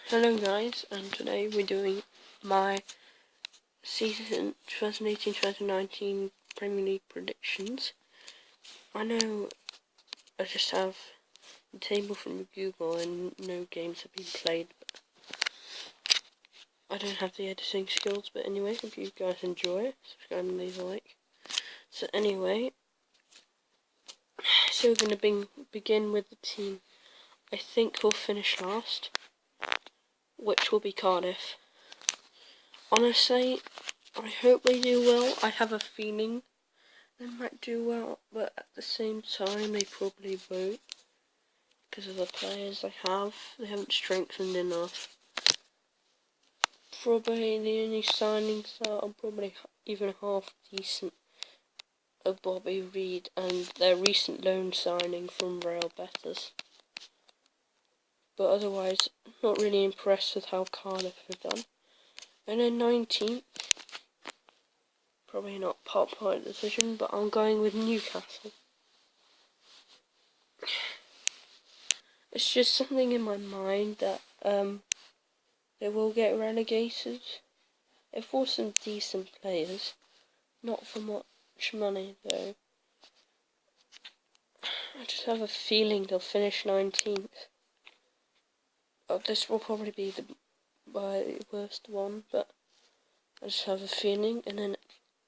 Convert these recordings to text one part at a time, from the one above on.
Hello guys, and today we're doing my season 2018-2019 Premier League predictions. I know I just have the table from Google and no games have been played, but I don't have the editing skills. But anyway, if you guys enjoy it, subscribe and leave a like. So anyway, we're going to begin with the team I think will finish last, which will be Cardiff. Honestly, I hope they do well. I have a feeling they might do well, but at the same time they probably won't because of the players they have. They haven't strengthened enough. Probably the only signings that are probably even half decent are Bobby Reed and their recent loan signing from Real Betis. But otherwise, not really impressed with how Cardiff have done. And then 19th. Probably not top point decision, but I'm going with Newcastle. It's just something in my mind that they will get relegated. They've bought some decent players, not for much money though. I just have a feeling they'll finish 19th. This will probably be the worst one, but I just have a feeling. And then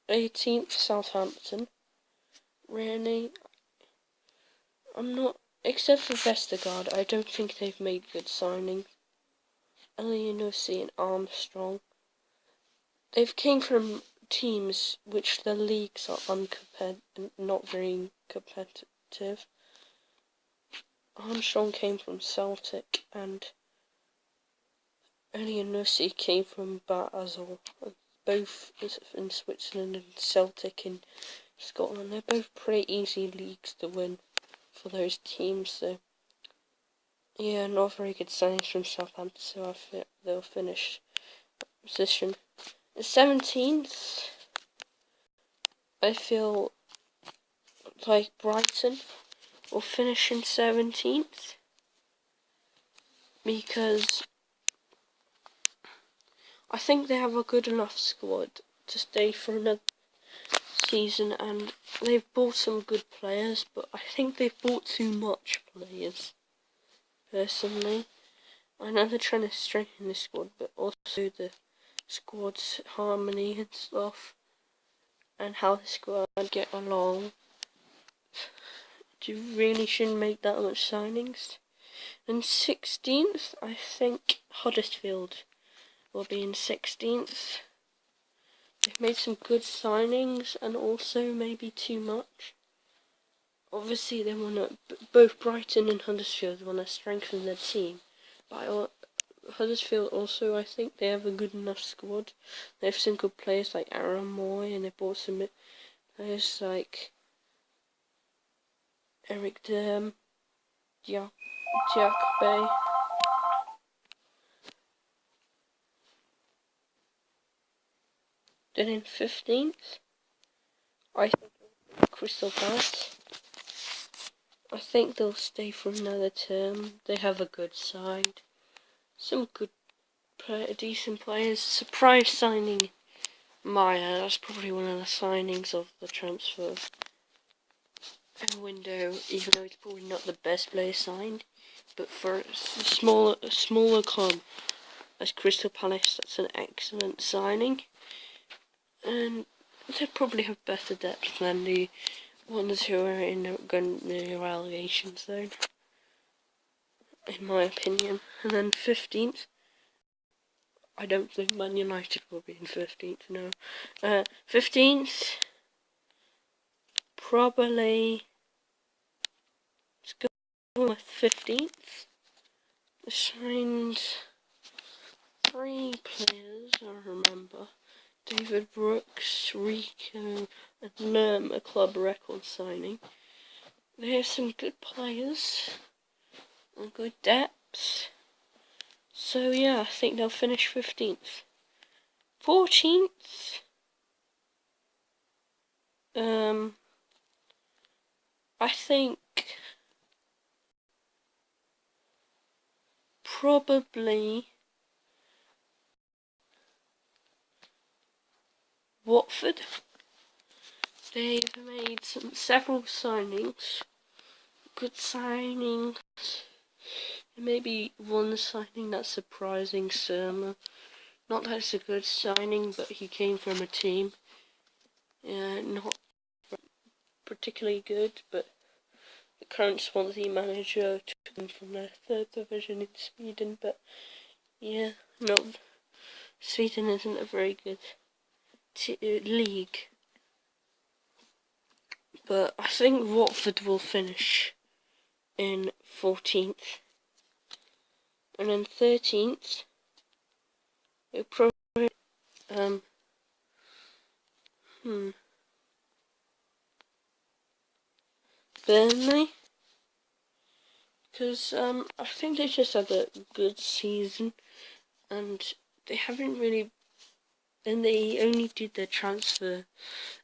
18th, Southampton. Really, I'm not, except for Vestergaard, I don't think they've made good signings. Elionossi and Armstrong. They've came from teams which the leagues are not very competitive. Armstrong came from Celtic and Elionossi came from Basel, both in Switzerland and Celtic in Scotland. They're both pretty easy leagues to win for those teams, so yeah, not very good signings from Southampton, so I feel they'll finish position 17th. I feel like Brighton will finish in 17th because I think they have a good enough squad to stay for another season, and they've bought some good players, but I think they've bought too much players, personally. I know they're trying to strengthen the squad, but also the squad's harmony and stuff, and how the squad get along. You really shouldn't make that much signings. And 16th, I think Huddersfield will be in 16th. They've made some good signings and also maybe too much. Obviously, they want to, both Brighton and Huddersfield want to strengthen their team. But Huddersfield also, I think they have a good enough squad. They have some good players like Aaron Moy, and they bought some players like Eric Durham, Diakbe. Then in 15th, I think Crystal Palace. I think they'll stay for another term. They have a good side. Some good decent players. Surprise signing Maya. That's probably one of the signings of the transfer window, even though it's probably not the best player signed. But for a smaller club as Crystal Palace, that's an excellent signing. And they probably have better depth than the ones who are in the relegation zone, in my opinion. And then 15th, I don't think Man United will be in 15th, no. 15th, probably, let's go with 15th. They signed 3 players, I remember. David Brooks, Rico, and Lerm, a club record signing. They have some good players and good depth. So yeah, I think they'll finish 15th. 14th, I think probably Watford. They've made several signings. Good signings. Maybe one signing that's surprising, Surma. Not that it's a good signing, but he came from a team. Not particularly good, but the current Swansea manager took them from their third division in Sweden. But yeah, no, Sweden isn't a very good league. But I think Watford will finish in 14th. And then 13th, it'll probably, Burnley. Because, I think they just had a good season, and they haven't really, and they only did their transfer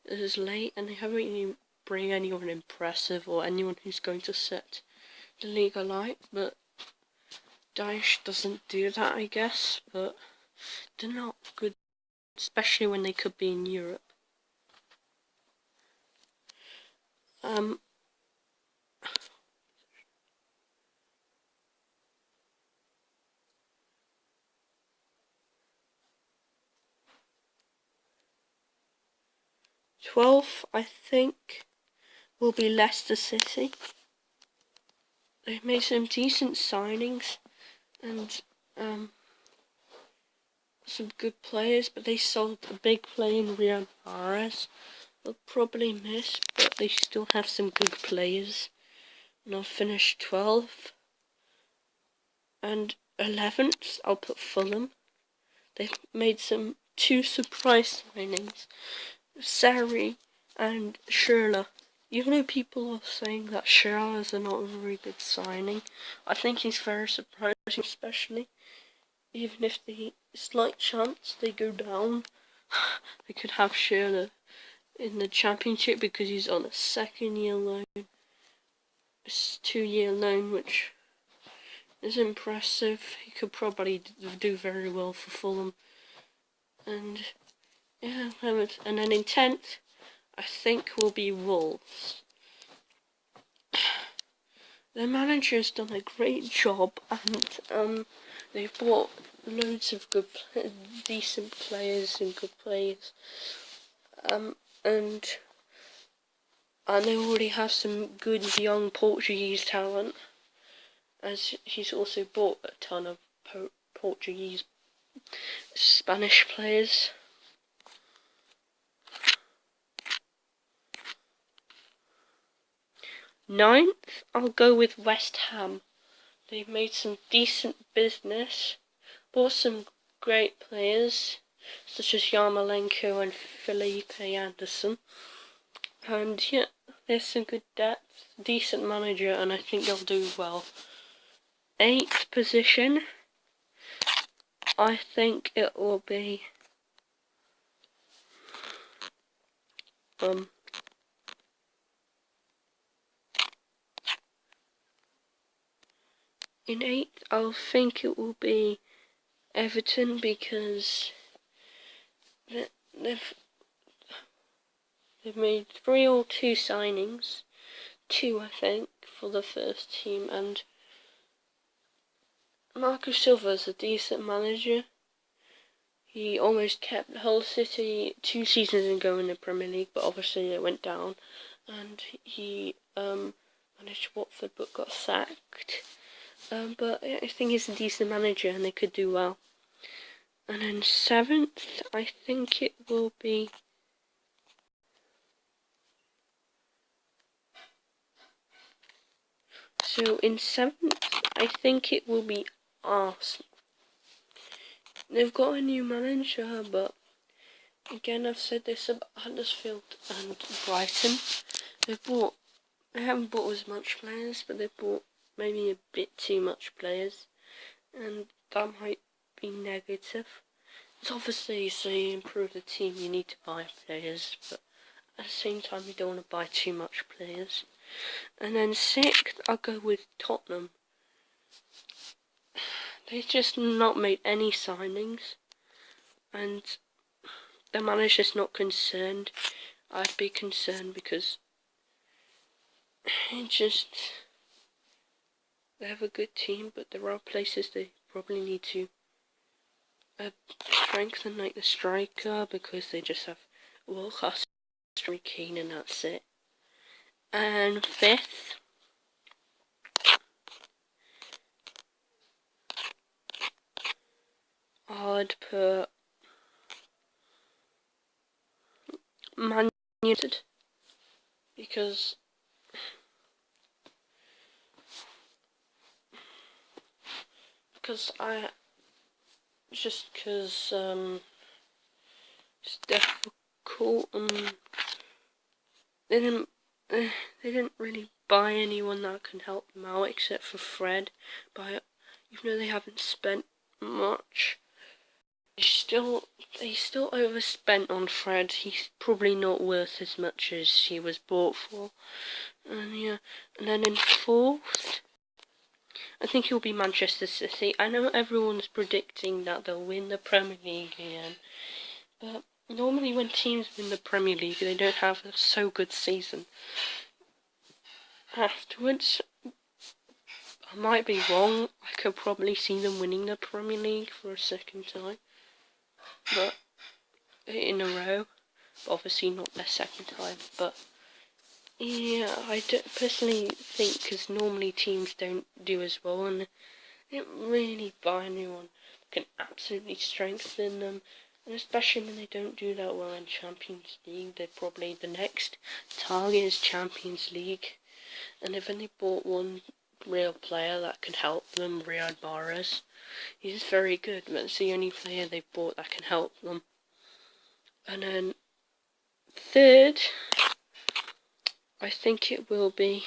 as late, and they haven't really bring anyone impressive or anyone who's going to set the league alight, but Daesh doesn't do that, I guess, but they're not good, especially when they could be in Europe. 12th, I think, will be Leicester City. They've made some decent signings and some good players, but they sold a big player in Riyad Mahrez. They'll probably miss, but they still have some good players. And I'll finish 12th. And 11th, I'll put Fulham. They've made two surprise signings, Sarri and Schürrle. Even though people are saying that Schürrle is not a very good signing, I think he's very surprising, especially even if the slight chance they go down, they could have Schürrle in the championship because he's on a 2nd-year loan. It's 2-year loan, which is impressive. He could probably do very well for Fulham. And yeah, and then in 10th, I think will be Wolves. Their manager's done a great job, and they've bought loads of good, decent players and good players. And they already have some good young Portuguese talent, as he's also bought a ton of Portuguese, Spanish players. 9th, I'll go with West Ham. They've made some decent business, bought some great players, such as Yarmolenko and Felipe Anderson. And yeah, there's some good depth, decent manager, and I think they'll do well. 8th position, I think it will be in 8th, I'll think it will be Everton, because they've made 3 or 2 signings, 2 I think, for the first team, and Marco Silva's a decent manager. He almost kept Hull City 2 seasons ago in the Premier League, but obviously it went down, and he managed Watford but got sacked. But I think he's a decent manager and they could do well. And then 7th, I think it will be in 7th, I think it will be Arsenal. They've got a new manager, but again, I've said this about Huddersfield and Brighton. They haven't bought as much players, but they've bought maybe a bit too much players, and that might be negative. It's obviously, so you improve the team, you need to buy players, but at the same time, you don't want to buy too much players. And then 6th, I'll go with Tottenham. They've just not made any signings, and the manager's not concerned, I'd be concerned because they have a good team, but there are places they probably need to strengthen, like the striker, because they just have world-class Kane and that's it. And fifth, I'd put Man United, because it's difficult. They didn't really buy anyone that can help them out except for Fred. But even though they haven't spent much, they still overspent on Fred. He's probably not worth as much as he was bought for. And yeah, and then in fourth, I think he'll be Manchester City. I know everyone's predicting that they'll win the Premier League again, but normally when teams win the Premier League, they don't have a so good season afterwards. I might be wrong. I could probably see them winning the Premier League for a second time, but in a row. But obviously not their second time. But yeah, I personally think, because normally teams don't do as well, and they don't really buy anyone that can absolutely strengthen them. And especially when they don't do that well in Champions League, they're probably the next target is Champions League. And if they bought one real player that can help them, Riyad Mahrez, he's very good, but it's the only player they bought that can help them. And then third, I think it will be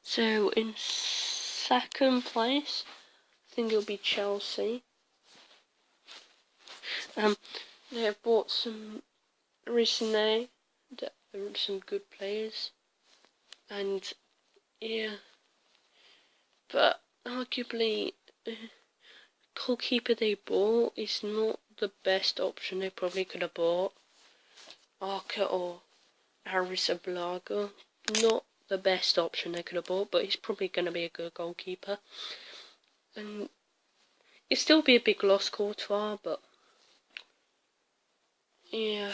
so in second place, I think it'll be Chelsea. They have bought some recently, some good players, and yeah, but arguably, goalkeeper they bought is not the best option they probably could have bought. Arca or Arrizabalaga, not the best option they could have bought, but he's probably going to be a good goalkeeper. And it'd still be a big loss, Courtois, but yeah,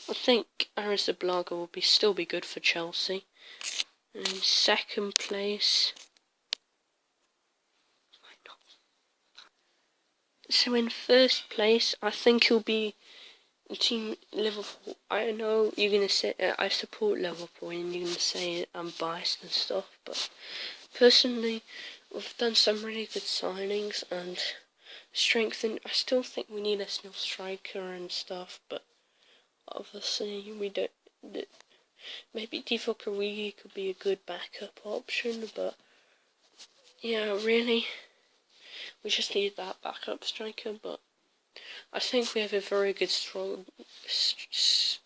I think Arrizabalaga will still be good for Chelsea. And in second place, so in first place, I think he'll be Team Liverpool. I know you're gonna say I support Liverpool, and you're gonna say I'm biased and stuff, but personally, we've done some really good signings and strengthened. I still think we need a still striker and stuff, but obviously we don't. Maybe Divock Origi could be a good backup option, but yeah, really, we just need that backup striker. But I think we have a very good strong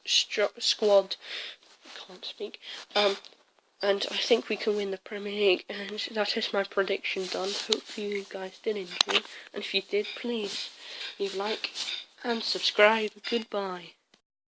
squad. Can't speak. And I think we can win the Premier League, and that is my prediction done. Hopefully you guys did enjoy, and if you did, please leave a like and subscribe. Goodbye.